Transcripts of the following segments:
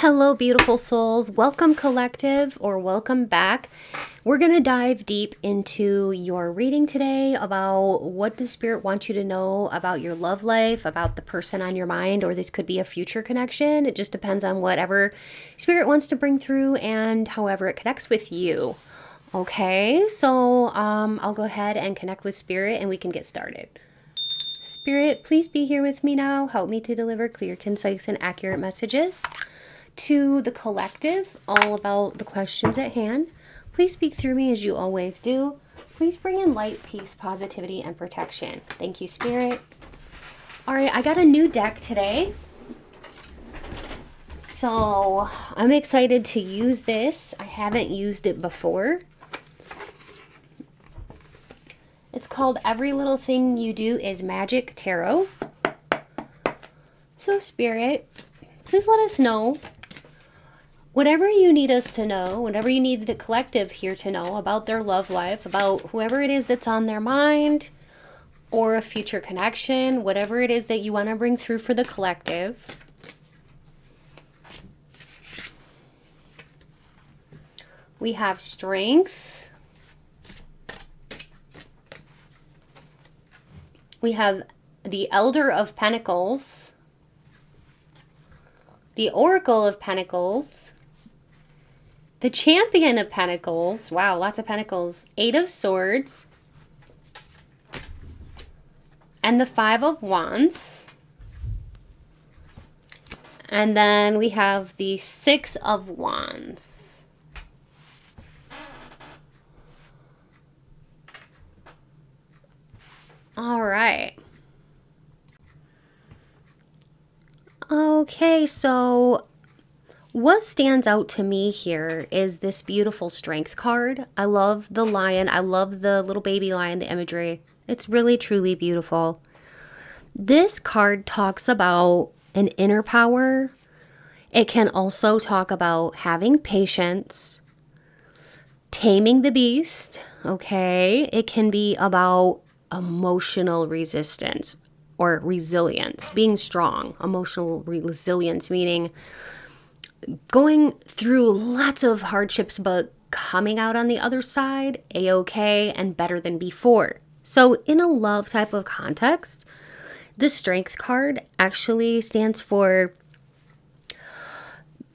Hello, beautiful souls. Welcome, collective, or welcome back. We're going to dive deep into your reading today about what does Spirit want you to know about your love life, about the person on your mind, or this could be a future connection. It just depends on whatever Spirit wants to bring through and however it connects with you. Okay, so I'll go ahead and connect with Spirit and we can get started. Spirit, please be here with me now. Help me to deliver clear, concise, and accurate messages to the collective, all about the questions at hand. Please speak through me as you always do. Please bring in light, peace, positivity, and protection. Thank you, Spirit. All right, I got a new deck today. So I'm excited to use this. I haven't used it before. It's called Every Little Thing You Do Is Magic Tarot. So, Spirit, please let us know whatever you need us to know, whatever you need the collective here to know about their love life, about whoever it is that's on their mind, or a future connection, whatever it is that you want to bring through for the collective. We have strength. We have the Elder of Pentacles, the Oracle of Pentacles, the Champion of Pentacles. Wow, lots of Pentacles. Eight of Swords. And the Five of Wands. And then we have the Six of Wands. All right. Okay, so what stands out to me here is this beautiful strength card. I love the lion. I love the little baby lion, the imagery. It's really, truly beautiful. This card talks about an inner power. It can also talk about having patience, taming the beast, okay? It can be about emotional resistance or resilience, being strong. Emotional resilience, meaning going through lots of hardships, but coming out on the other side, a-okay, and better than before. So in a love type of context, the strength card actually stands for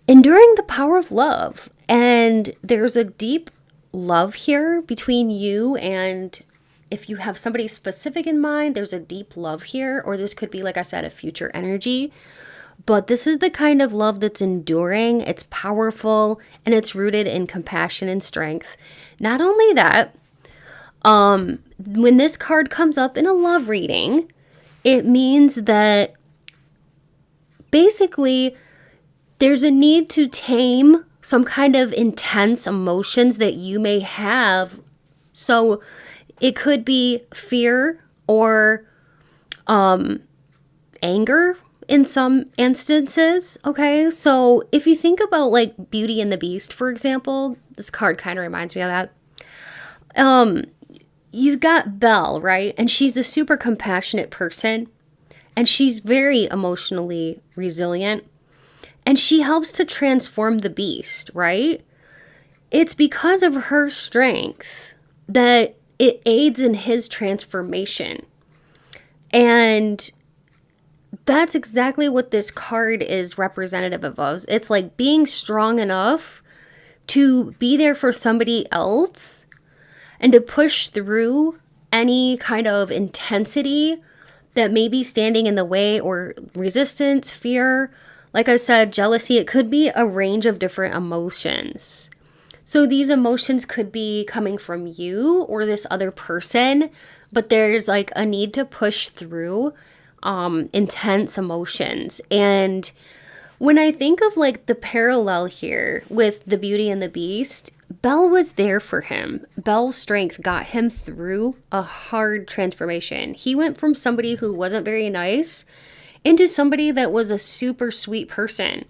enduring the power of love. And there's a deep love here between you and, if you have somebody specific in mind, there's a deep love here, or this could be, like I said, a future energy. But this is the kind of love that's enduring, it's powerful, and it's rooted in compassion and strength. Not only that, when this card comes up in a love reading, it means that basically there's a need to tame some kind of intense emotions that you may have. So it could be fear or anger in some instances, okay? So if you think about like Beauty and the Beast, for example, this card kind of reminds me of that. You've got Belle, right? And she's a super compassionate person, and she's very emotionally resilient, and she helps to transform the beast, right? It's because of her strength that it aids in his transformation. And that's exactly what this card is representative of. It's like being strong enough to be there for somebody else and to push through any kind of intensity that may be standing in the way, or resistance, fear. Like I said, jealousy, it could be a range of different emotions. So these emotions could be coming from you or this other person, but there's like a need to push through intense emotions. And when I think of like the parallel here with the Beauty and the Beast, Belle was there for him. Belle's strength got him through a hard transformation. He went from somebody who wasn't very nice into somebody that was a super sweet person.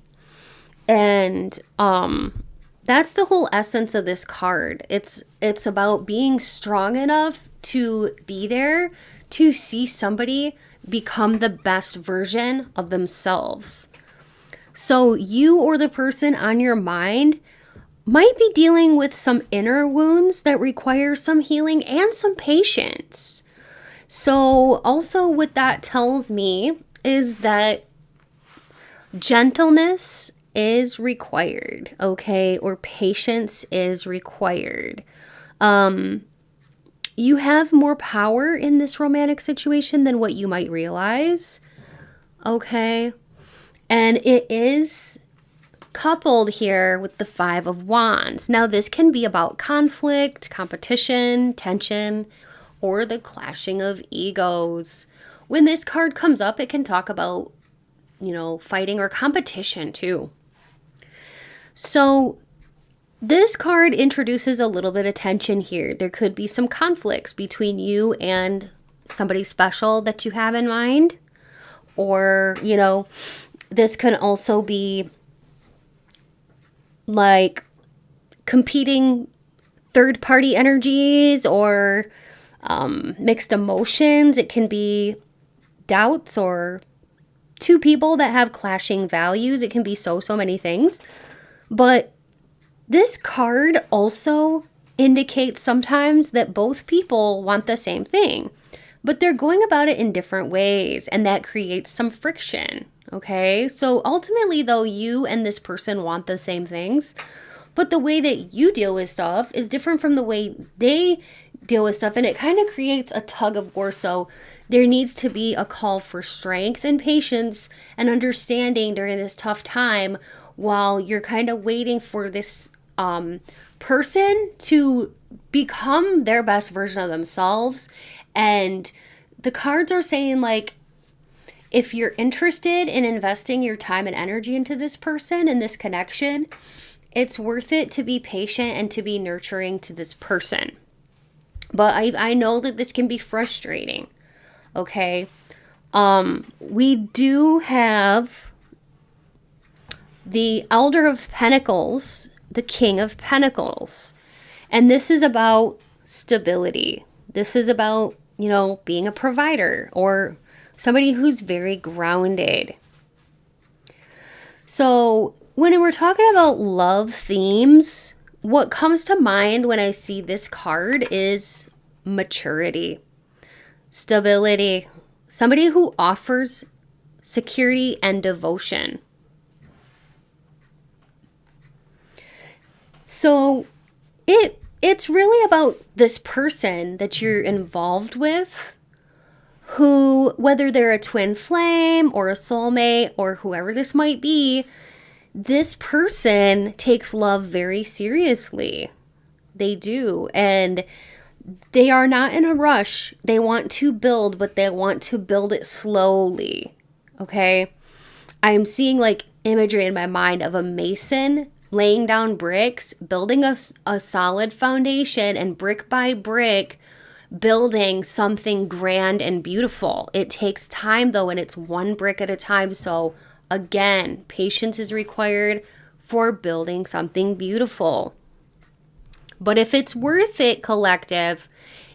And that's the whole essence of this card. It's about being strong enough to be there to see somebody become the best version of themselves. So you or the person on your mind might be dealing with some inner wounds that require some healing and some patience. So also what that tells me is that gentleness is required, okay? Or patience is required. You have more power in this romantic situation than what you might realize, okay? And it is coupled here with the Five of Wands. Now, this can be about conflict, competition, tension, or the clashing of egos. When this card comes up, it can talk about, fighting or competition too. So this card introduces a little bit of tension here. There could be some conflicts between you and somebody special that you have in mind. Or, this can also be like competing third-party energies or mixed emotions. It can be doubts or two people that have clashing values. It can be so many things. But this card also indicates sometimes that both people want the same thing, but they're going about it in different ways, and that creates some friction. Okay, so ultimately, though, you and this person want the same things, but the way that you deal with stuff is different from the way they deal with stuff, and it kind of creates a tug of war. So there needs to be a call for strength and patience and understanding during this tough time while you're kind of waiting for this person to become their best version of themselves. And the cards are saying, like, if you're interested in investing your time and energy into this person and this connection, it's worth it to be patient and to be nurturing to this person. But I know that this can be frustrating, okay? We do have the Elder of Pentacles, the King of Pentacles. And this is about stability. This is about, being a provider or somebody who's very grounded. So when we're talking about love themes, what comes to mind when I see this card is maturity, stability, somebody who offers security and devotion. So it's really about this person that you're involved with, who, whether they're a twin flame or a soulmate or whoever this might be, this person takes love very seriously. They do. And they are not in a rush. They want to build, but they want to build it slowly. Okay? I'm seeing like imagery in my mind of a mason laying down bricks, building a solid foundation, and brick by brick, building something grand and beautiful. It takes time though, and it's one brick at a time. So again, patience is required for building something beautiful. But if it's worth it, collective,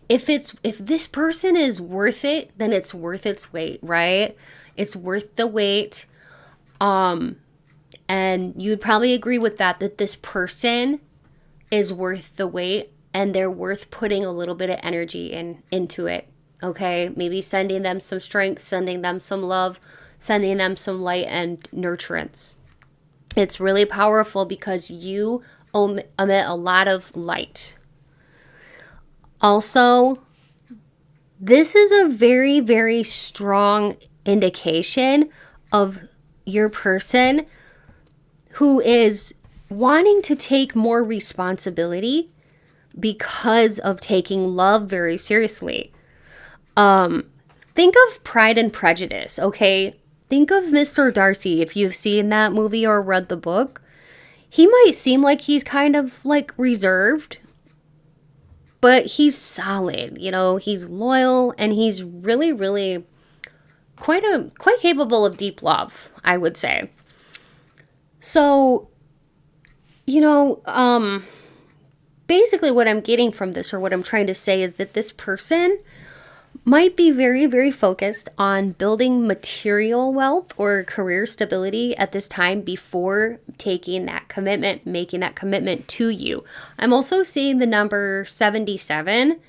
if this person is worth it, then it's worth its weight, right? It's worth the wait. And you'd probably agree with that this person is worth the wait, and they're worth putting a little bit of energy into it. Okay, maybe sending them some strength, sending them some love, sending them some light and nurturance. It's really powerful because you emit a lot of light. Also, this is a very, very strong indication of your person who is wanting to take more responsibility because of taking love very seriously. Think of Pride and Prejudice, okay? Think of Mr. Darcy. If you've seen that movie or read the book, he might seem like he's kind of like reserved, but he's solid, he's loyal, and he's really, really quite capable of deep love, I would say. So, basically what I'm getting from this, or what I'm trying to say, is that this person might be very, very focused on building material wealth or career stability at this time before taking that commitment, making that commitment to you. I'm also seeing the number 77.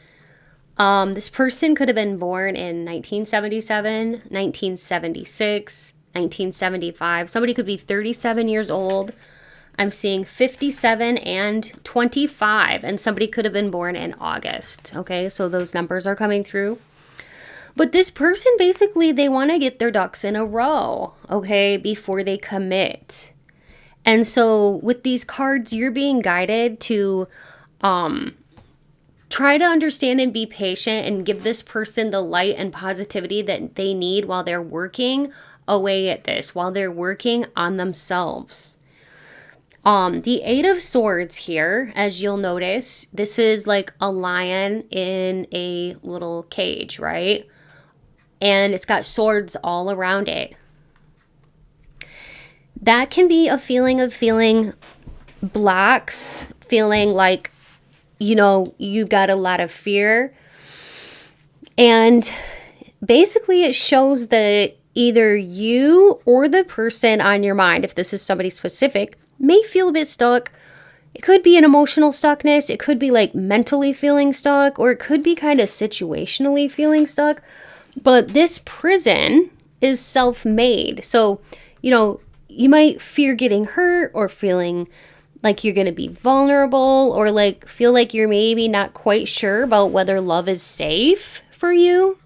This person could have been born in 1977, 1976, 1975. Somebody could be 37 years old. I'm seeing 57 and 25, and somebody could have been born in August. Okay, so those numbers are coming through. But this person, basically, they want to get their ducks in a row, okay, before they commit. And so with these cards, you're being guided to try to understand and be patient and give this person the light and positivity that they need while they're working away at this, while they're working on themselves. The Eight of Swords here, as you'll notice, this is like a lion in a little cage, right? And it's got swords all around it. That can be a feeling of feeling blocks, feeling like, you know, you've got a lot of fear. And basically it shows that either you or the person on your mind, if this is somebody specific, may feel a bit stuck. It could be an emotional stuckness. It could be like mentally feeling stuck, or it could be kind of situationally feeling stuck. But this prison is self-made. So, you know, you might fear getting hurt or feeling like you're going to be vulnerable, or like feel like you're maybe not quite sure about whether love is safe for you.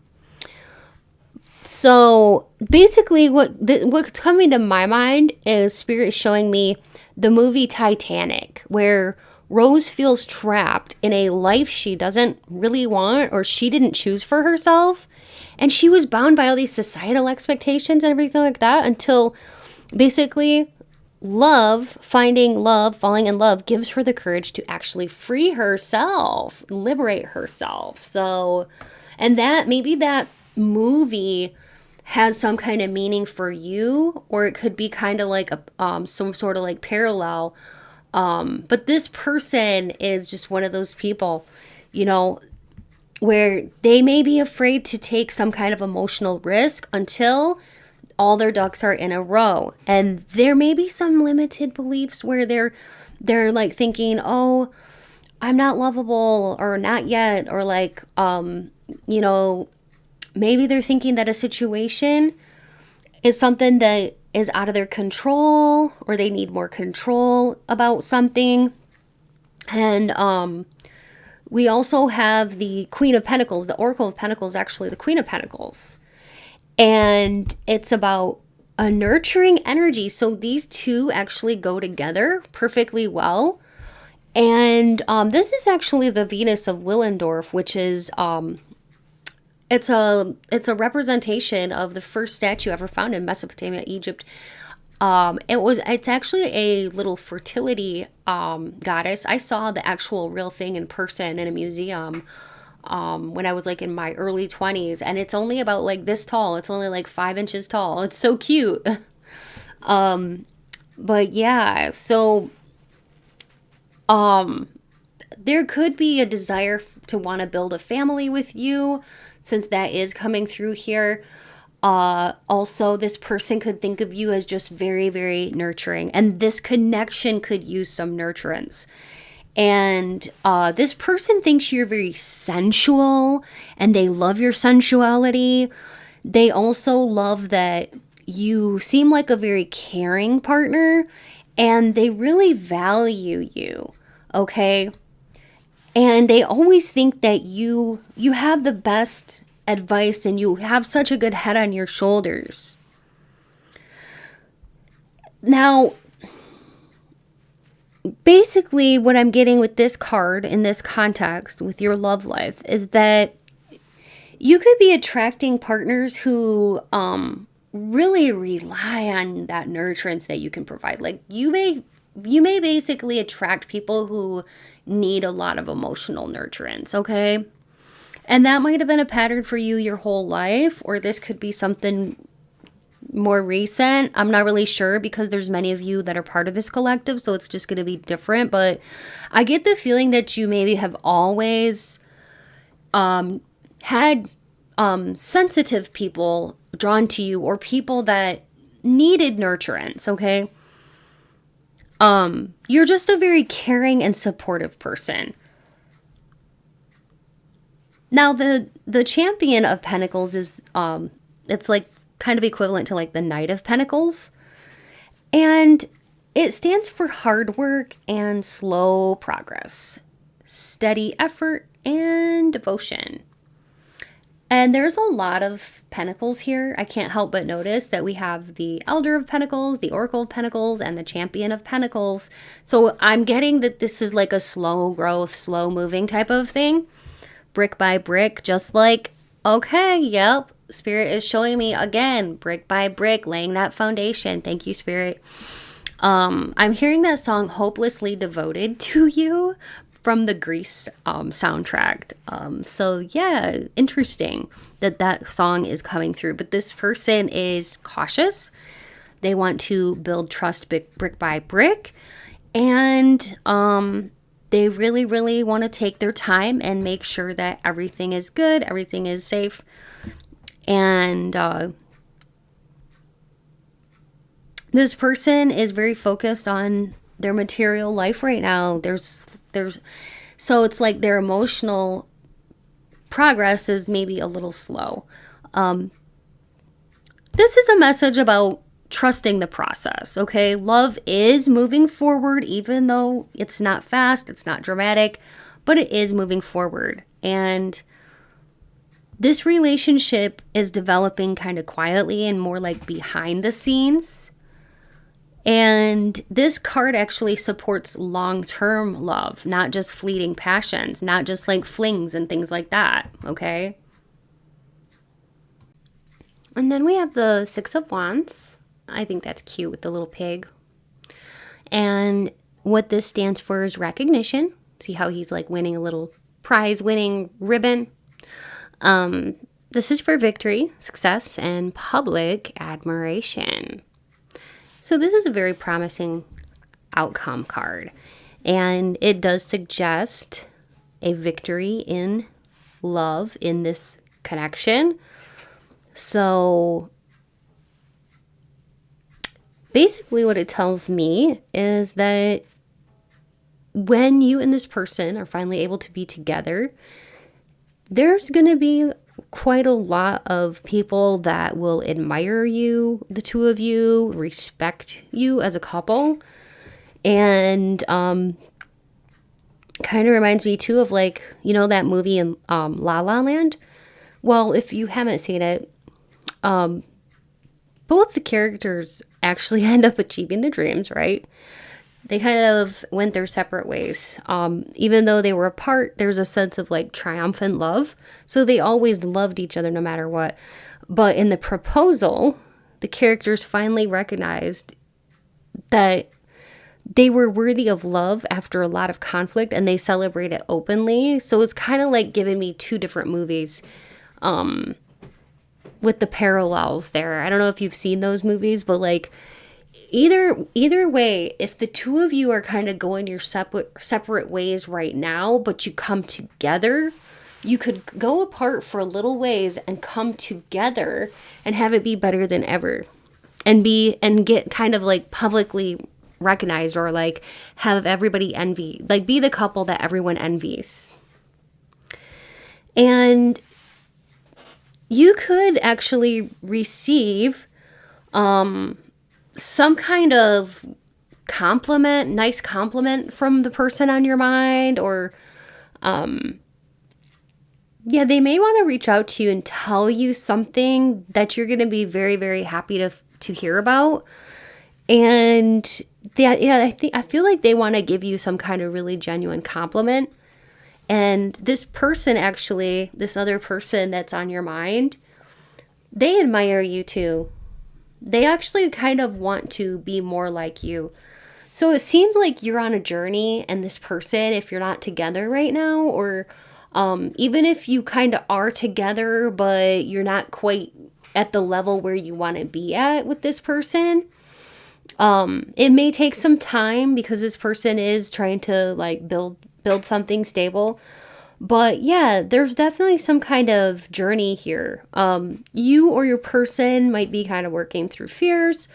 So basically what's coming to my mind is Spirit showing me the movie Titanic, where Rose feels trapped in a life she doesn't really want or she didn't choose for herself. And she was bound by all these societal expectations and everything like that until basically finding love, falling in love gives her the courage to actually free herself, liberate herself. So, and that maybe that movie has some kind of meaning for you, or it could be kind of like some sort of like parallel. But this person is just one of those people, you know, where they may be afraid to take some kind of emotional risk until all their ducks are in a row. And there may be some limited beliefs where they're like thinking, oh, I'm not lovable, or not yet, or like, you know, maybe they're thinking that a situation is something that is out of their control, or they need more control about something. And we also have the Queen of Pentacles. The Oracle of Pentacles, actually the Queen of Pentacles. And it's about a nurturing energy. So these two actually go together perfectly well. And this is actually the Venus of Willendorf, which is it's a representation of the first statue ever found in Mesopotamia, Egypt. It's actually a little fertility goddess. I saw the actual real thing in person in a museum when I was like in my early 20s, and it's only about like this tall. It's only like 5 inches tall. It's so cute. But yeah, so there could be a desire to want to build a family with you, since that is coming through here. Also, this person could think of you as just very, very nurturing, and this connection could use some nurturance. And this person thinks you're very sensual, and they love your sensuality. They also love that you seem like a very caring partner, and they really value you, okay? And they always think that you have the best advice, and you have such a good head on your shoulders. Now, basically what I'm getting with this card in this context with your love life is that you could be attracting partners who really rely on that nurturance that you can provide. Like you may basically attract people who need a lot of emotional nurturance, okay? And that might have been a pattern for you your whole life, or this could be something more recent. I'm not really sure, because there's many of you that are part of this collective, so it's just going to be different. But I get the feeling that you maybe have always had sensitive people drawn to you, or people that needed nurturance, okay? You're just a very caring and supportive person. Now, the Champion of Pentacles is, it's like kind of equivalent to like the Knight of Pentacles. And it stands for hard work and slow progress, steady effort and devotion. And there's a lot of pentacles here. I can't help but notice that we have the Elder of Pentacles, the Oracle of Pentacles, and the Champion of Pentacles. So I'm getting that this is like a slow growth, slow moving type of thing. Brick by brick, just like, okay, yep, Spirit is showing me again, brick by brick, laying that foundation. Thank you, Spirit. I'm hearing that song Hopelessly Devoted to You from the Grease soundtrack. So yeah, interesting that song is coming through. But this person is cautious. They want to build trust brick by brick. And they really, really want to take their time and make sure that everything is good, everything is safe. And this person is very focused on their material life right now. So it's like their emotional progress is maybe a little slow. This is a message about trusting the process, okay? Love is moving forward, even though it's not fast, it's not dramatic, but it is moving forward. And this relationship is developing kind of quietly and more like behind the scenes. And this card actually supports long-term love, not just fleeting passions, not just like flings and things like that, okay? And then we have the Six of Wands. I think that's cute with the little pig. And what this stands for is recognition. See how he's like winning a little prize-winning ribbon? This is for victory, success, and public admiration. So this is a very promising outcome card, and it does suggest a victory in love in this connection. So basically what it tells me is that when you and this person are finally able to be together, there's going to be quite a lot of people that will admire you, the two of you, respect you as a couple. And kind of reminds me too of like, you know, that movie in La La Land. Well, if you haven't seen it, both the characters actually end up achieving their dreams, right? They kind of went their separate ways. Even though they were apart, there's a sense of like triumphant love. So they always loved each other no matter what. But in the proposal, the characters finally recognized that they were worthy of love after a lot of conflict, and they celebrate it openly. So it's kind of like giving me two different movies with the parallels there. I don't know if you've seen those movies, but like either way, if the two of you are kind of going your separate ways right now, but you come together, you could go apart for a little ways and come together and have it be better than ever, and get kind of like publicly recognized, or like have everybody envy, like be the couple that everyone envies. And you could actually receive some kind of nice compliment from the person on your mind, or they may want to reach out to you and tell you something that you're going to be very, very happy to hear about. And I feel like they want to give you some kind of really genuine compliment. And this person, actually, this other person that's on your mind, they admire you too. They actually kind of want to be more like you. So it seems like you're on a journey, and this person, if you're not together right now, or even if you kind of are together, but you're not quite at the level where you want to be at with this person, it may take some time, because this person is trying to like build something stable. But yeah, there's definitely some kind of journey here. You or your person might be kind of working through fears,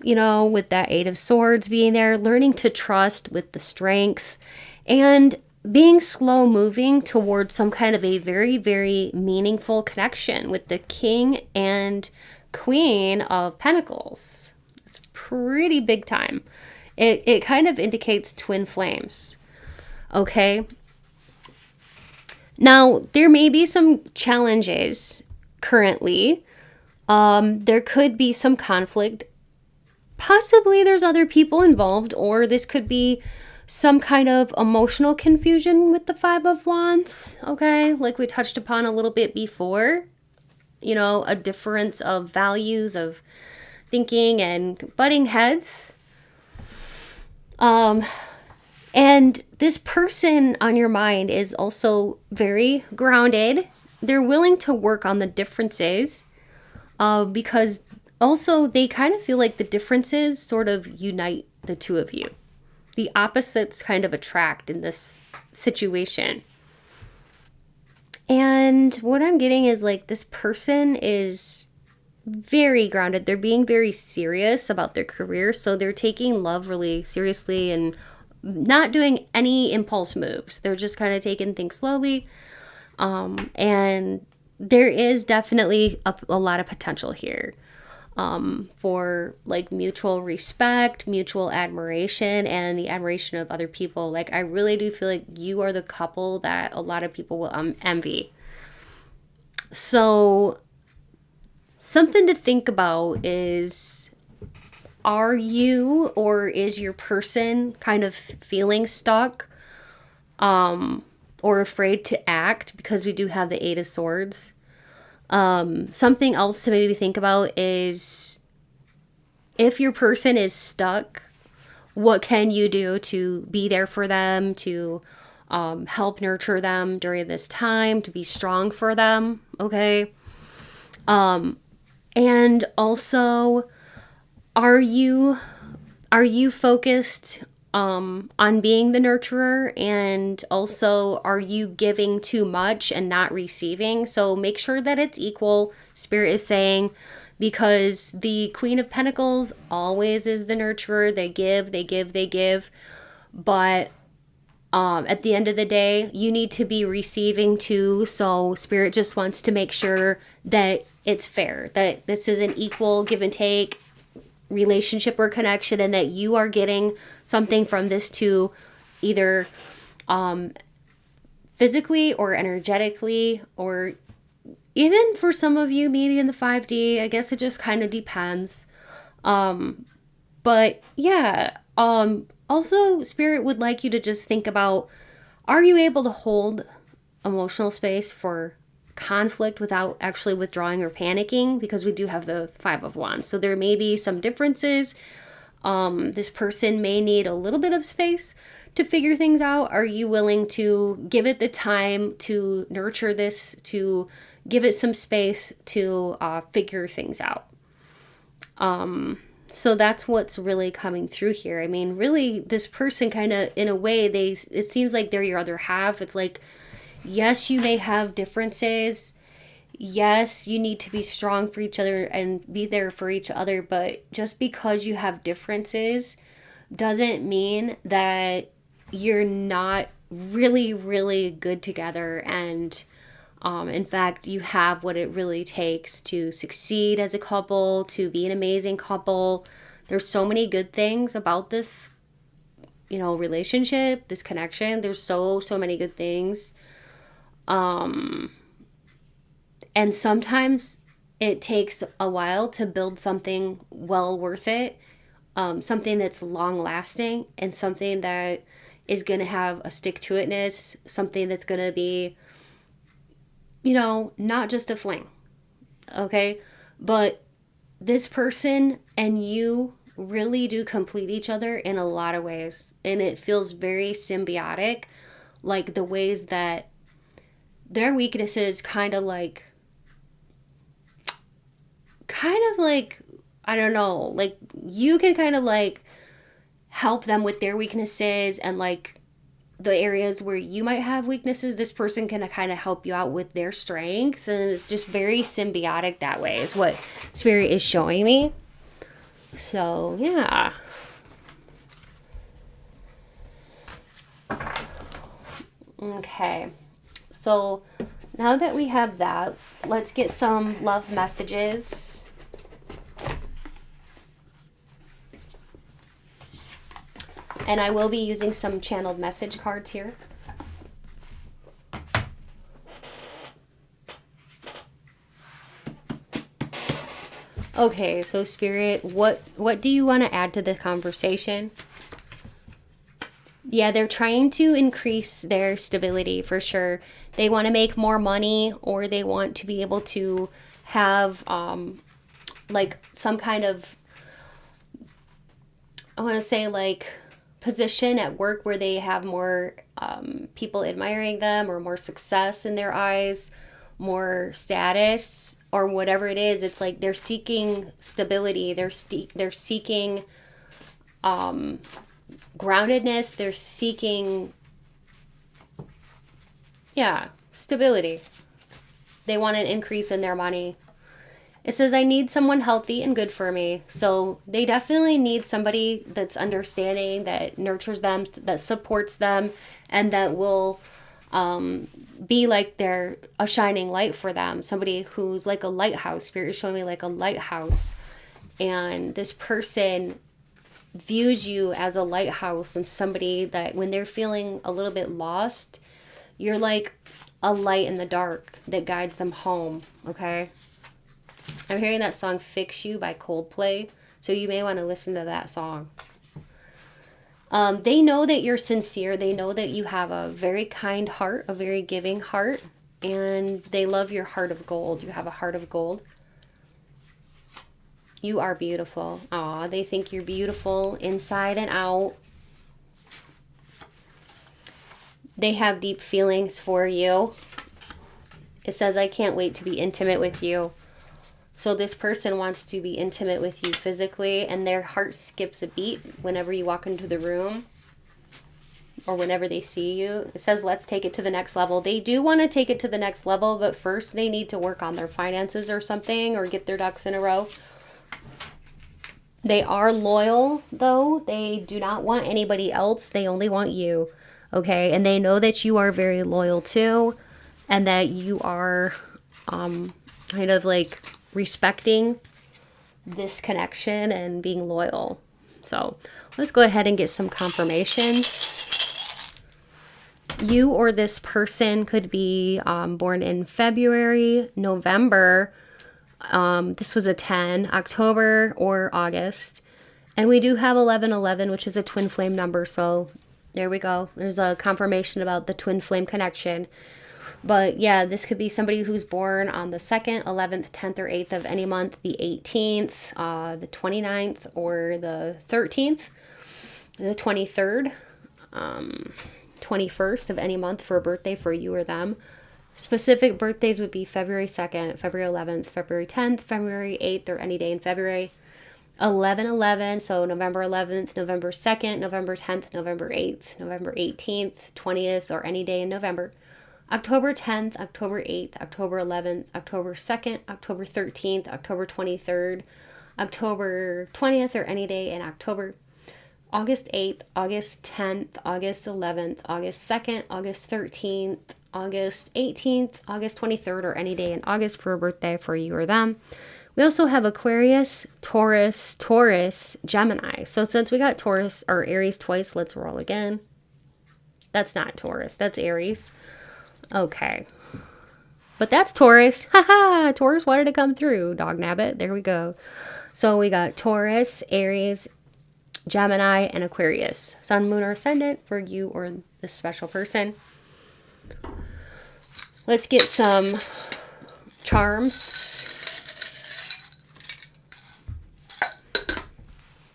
with that Eight of Swords being there, learning to trust with the Strength, and being slow moving towards some kind of a very, very meaningful connection with the King and Queen of Pentacles. It's pretty big time. It kind of indicates twin flames. Okay. Now, there may be some challenges currently. There could be some conflict. Possibly there's other people involved, or this could be some kind of emotional confusion with the Five of Wands, okay? Like we touched upon a little bit before. A difference of values, of thinking, and butting heads. And this person on your mind is also very grounded. They're willing to work on the differences because also they kind of feel like the differences sort of unite the two of you. The opposites kind of attract in this situation. And what I'm getting is like this person is very grounded. They're being very serious about their career. So they're taking love really seriously and not doing any impulse moves. They're just kind of taking things slowly. And there is definitely a lot of potential here for like mutual respect, mutual admiration, and the admiration of other people. Like I really do feel like you are the couple that a lot of people will envy. So something to think about is, are you or is your person kind of feeling stuck or afraid to act, because we do have the Eight of Swords? Something else to maybe think about is, if your person is stuck, what can you do to be there for them, to help nurture them during this time, to be strong for them, okay? And also, are you focused on being the nurturer, and also are you giving too much and not receiving? So make sure that it's equal, Spirit is saying, because the Queen of Pentacles always is the nurturer. They give, they give, they give. But at the end of the day, you need to be receiving too. So Spirit just wants to make sure that it's fair, that this is an equal give and take relationship or connection, and that you are getting something from this too, either physically or energetically, or even for some of you maybe in the 5D. I guess it just kind of depends. But yeah, also Spirit would like you to just think about, are you able to hold emotional space for conflict without actually withdrawing or panicking? Because we do have the Five of Wands, so there may be some differences. This person may need a little bit of space to figure things out. Are you willing to give it the time to nurture this, to give it some space to figure things out? So that's what's really coming through here. I mean, really, this person kind of, in a way, it seems like they're your other half. It's like, yes, you may have differences. Yes, you need to be strong for each other and be there for each other. But just because you have differences doesn't mean that you're not really, really good together. And in fact, you have what it really takes to succeed as a couple, to be an amazing couple. There's so many good things about this, relationship, this connection. There's so many good things. And sometimes it takes a while to build something well worth it, something that's long lasting, and something that is going to have a stick to itness, something that's going to be, not just a fling. Okay. But this person and you really do complete each other in a lot of ways. And it feels very symbiotic, like the ways that their weaknesses kind of like, I don't know, like you can kind of like help them with their weaknesses and like the areas where you might have weaknesses, this person can kind of help you out with their strengths. And it's just very symbiotic that way, is what Spirit is showing me. So, yeah. Okay. So, now that we have that, let's get some love messages. And I will be using some channeled message cards here. Okay, so Spirit, what do you want to add to the conversation? Yeah, they're trying to increase their stability for sure. They want to make more money, or they want to be able to have like some kind of, I want to say like position at work where they have more people admiring them, or more success in their eyes, more status, or whatever it is. It's like they're seeking stability. They're seeking groundedness. They're seeking, stability. They want an increase in their money. It says, I need someone healthy and good for me. So they definitely need somebody that's understanding, that nurtures them, that supports them, and that will be like they're a shining light for them. Somebody who's like a lighthouse. Spirit is showing me like a lighthouse. And this person views you as a lighthouse, and somebody that when they're feeling a little bit lost, you're like a light in the dark that guides them home. Okay. I'm hearing that song Fix You by Coldplay, so you may want to listen to that song. They know that you're sincere. They know that you have a very kind heart, a very giving heart, and they love your heart of gold. You have a heart of gold. You are beautiful. Aw, they think you're beautiful inside and out. They have deep feelings for you. It says, I can't wait to be intimate with you. So this person wants to be intimate with you physically, and their heart skips a beat whenever you walk into the room or whenever they see you. It says, let's take it to the next level. They do want to take it to the next level, but first they need to work on their finances or something, or get their ducks in a row. They are loyal, though. They do not want anybody else. They only want you, okay? And they know that you are very loyal too, and that you are kind of like respecting this connection and being loyal. So let's go ahead and get some confirmations. You or this person could be born in February, November. This was a 10, October or August. And we do have 1111, which is a twin flame number. So there we go. There's a confirmation about the twin flame connection. But yeah, this could be somebody who's born on the 2nd, 11th, 10th, or 8th of any month, the 18th, the 29th, or the 13th, the 23rd, 21st of any month for a birthday for you or them. Specific birthdays would be February 2nd, February 11th, February 10th, February 8th, or any day in February. 11/11, so November 11th, November 2nd, November 10th, November 8th, November 18th, 20th, or any day in November. October 10th, October 8th, October 11th, October 2nd, October 13th, October 23rd, October 20th, or any day in October. August 8th, August 10th, August 11th, August 2nd, August 13th, August 18th, August 23rd, or any day in August for a birthday for you or them. We also have Aquarius, Taurus, Gemini. So since we got Taurus or Aries twice, let's roll again. That's not Taurus, that's Aries. Okay. But that's Taurus. Haha, Taurus wanted to come through, dog nabbit. There we go. So we got Taurus, Aries, Gemini, and Aquarius. Sun, moon, or ascendant for you or this special person. Let's get some charms.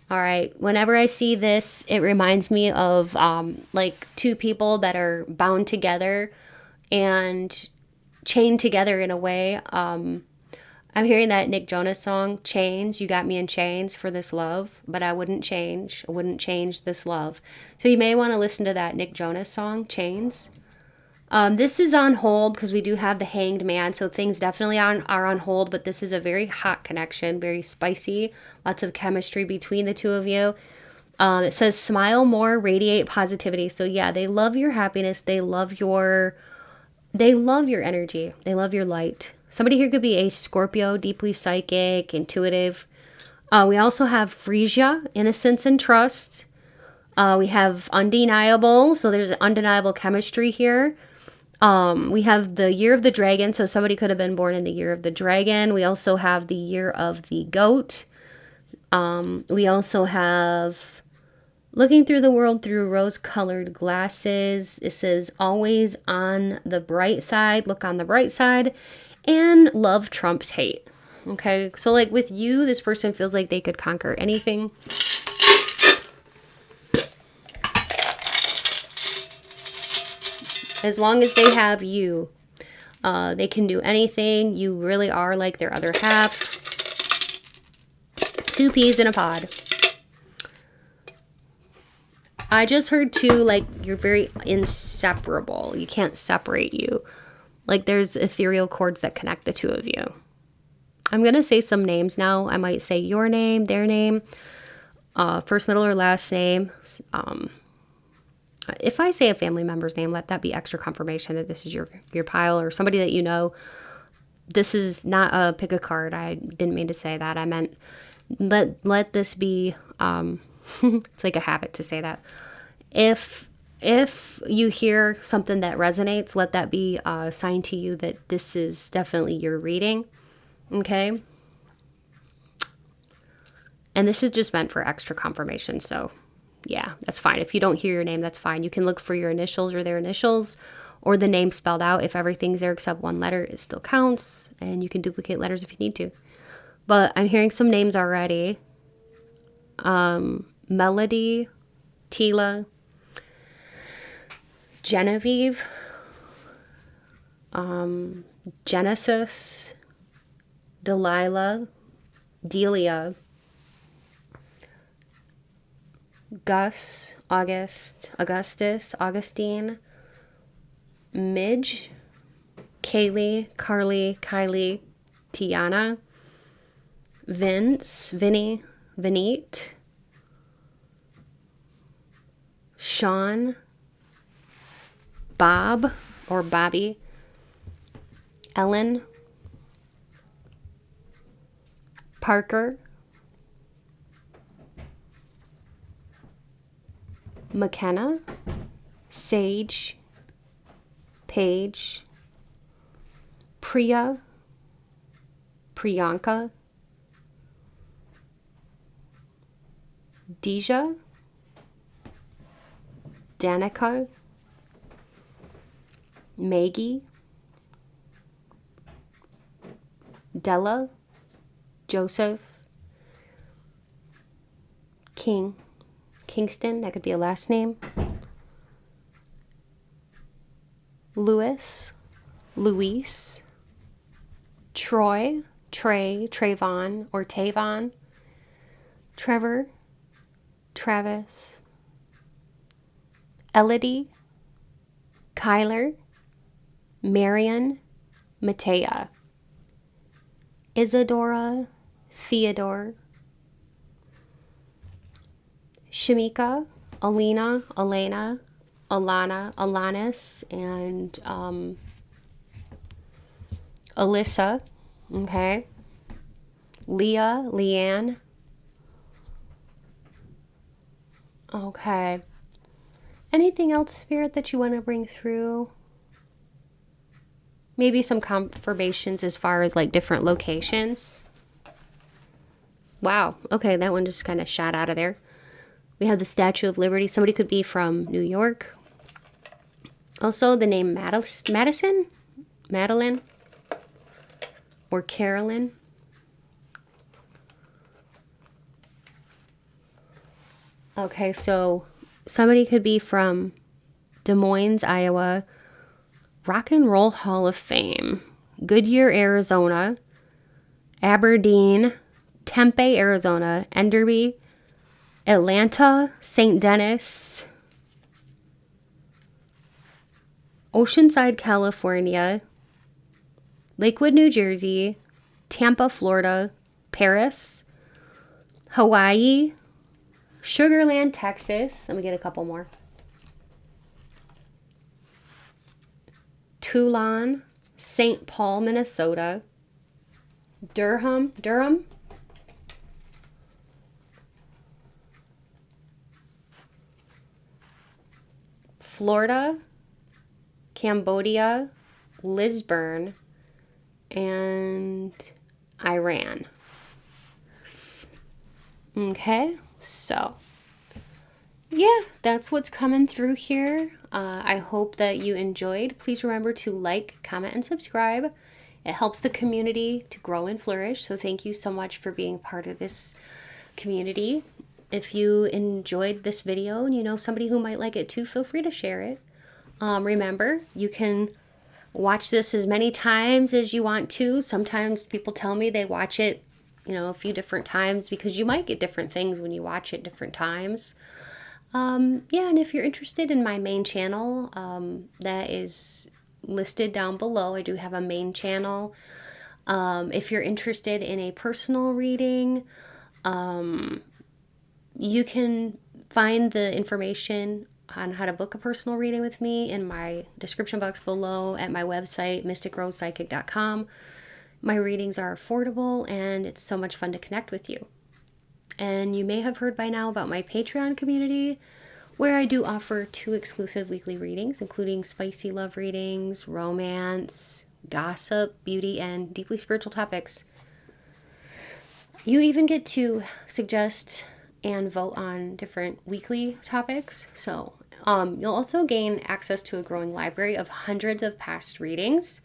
All right. Whenever I see this, it reminds me of like two people that are bound together and chained together in a way. I'm hearing that Nick Jonas song, Chains. You got me in chains for this love, but I wouldn't change. I wouldn't change this love. So you may want to listen to that Nick Jonas song, Chains. This is on hold because we do have the Hanged Man, so things definitely are on hold, but this is a very hot connection, very spicy, lots of chemistry between the two of you. It says smile more, radiate positivity. So yeah, they love your happiness. They love your energy. They love your light. Somebody here could be a Scorpio, deeply psychic, intuitive. We also have Frisia, innocence and trust. We have undeniable. So there's undeniable chemistry here. We have the year of the dragon. So somebody could have been born in the year of the dragon. We also have the year of the goat. We also have looking through the world through rose-colored glasses. It says always on the bright side. Look on the bright side. And love trumps hate. Okay, so like with you, this person feels like they could conquer anything. As long as they have you, they can do anything. You really are like their other half. Two peas in a pod. I just heard too, like, you're very inseparable. You can't separate you. Like, there's ethereal cords that connect the two of you. I'm going to say some names now. I might say your name, their name, first, middle, or last name. If I say a family member's name, let that be extra confirmation that this is your pile or somebody that you know. This is not a pick a card. I didn't mean to say that. I meant let this be, it's like a habit to say that. If you hear something that resonates, let that be a sign to you that this is definitely your reading. Okay? And this is just meant for extra confirmation. So, yeah, that's fine. If you don't hear your name, that's fine. You can look for your initials or their initials or the name spelled out. If everything's there except one letter, it still counts. And you can duplicate letters if you need to. But I'm hearing some names already. Melody, Tila, Genevieve, Genesis, Delilah, Delia, Gus, Augustus, Augustine, Midge, Kaylee, Carly, Kylie, Tiana, Vince, Vinny, Vineet, Sean, Bob or Bobby, Ellen, Parker, McKenna, Sage, Paige, Priya, Priyanka, Deja, Danica, Maggie, Della, Joseph, Kingston, that could be a last name, Luis, Troy, Trayvon, or Tavon, Trevor, Travis, Elodie, Kyler, Marion, Matea, Isadora, Theodore, Shamika, Alina, Elena, Alana, Alanis, and Alyssa, okay, Leah, Leanne, okay. Anything else, Spirit, that you want to bring through? Maybe some confirmations as far as like different locations. Wow. Okay, that one just kind of shot out of there. We have the Statue of Liberty. Somebody could be from New York. Also, the name Madison? Madeline? Or Carolyn? Okay, so somebody could be from Des Moines, Iowa, Rock and Roll Hall of Fame, Goodyear, Arizona, Aberdeen, Tempe, Arizona, Enderby, Atlanta, St. Denis, Oceanside, California, Lakewood, New Jersey, Tampa, Florida, Paris, Hawaii, Sugar Land, Texas. Let me get a couple more. Toulon, St. Paul, Minnesota, Durham, Florida, Cambodia, Lisbon, and Iran. Okay, so yeah, that's what's coming through here. I hope that you enjoyed. Please remember to like, comment, and subscribe. It helps the community to grow and flourish. So thank you so much for being part of this community. If you enjoyed this video and you know somebody who might like it too, feel free to share it. Remember, you can watch this as many times as you want to. Sometimes people tell me they watch it, a few different times because you might get different things when you watch it different times. Yeah, and if you're interested in my main channel, that is listed down below. I do have a main channel. If you're interested in a personal reading, you can find the information on how to book a personal reading with me in my description box below at my website, mysticrosepsychic.com. My readings are affordable and it's so much fun to connect with you. And you may have heard by now about my Patreon community, where I do offer 2 exclusive weekly readings, including spicy love readings, romance, gossip, beauty, and deeply spiritual topics. You even get to suggest and vote on different weekly topics. So you'll also gain access to a growing library of hundreds of past readings,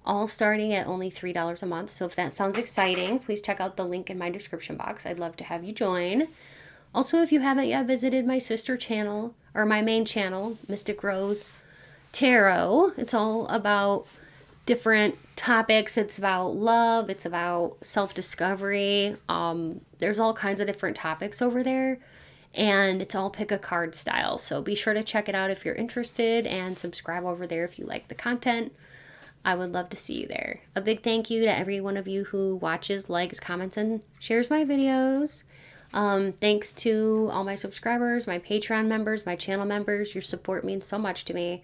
all starting at only $3 a month. So if that sounds exciting, please check out the link in my description box. I'd love to have you join. Also, if you haven't yet visited my sister channel, or my main channel, Mystic Rose Tarot, it's all about different topics. It's about love. It's about self-discovery. There's all kinds of different topics over there, and it's all pick a card style. So be sure to check it out if you're interested, and subscribe over there if you like the content. I would love to see you there. A big thank you to every one of you who watches, likes, comments, and shares my videos. Thanks to all my subscribers, my Patreon members, my channel members. Your support means so much to me.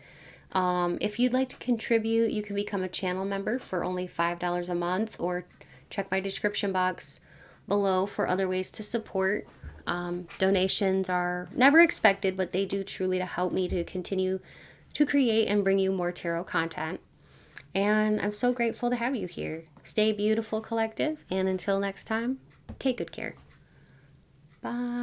If you'd like to contribute, you can become a channel member for only $5 a month, or check my description box below for other ways to support. Donations are never expected, but they do truly to help me to continue to create and bring you more tarot content. And I'm so grateful to have you here. Stay beautiful, collective, and until next time, take good care. Bye.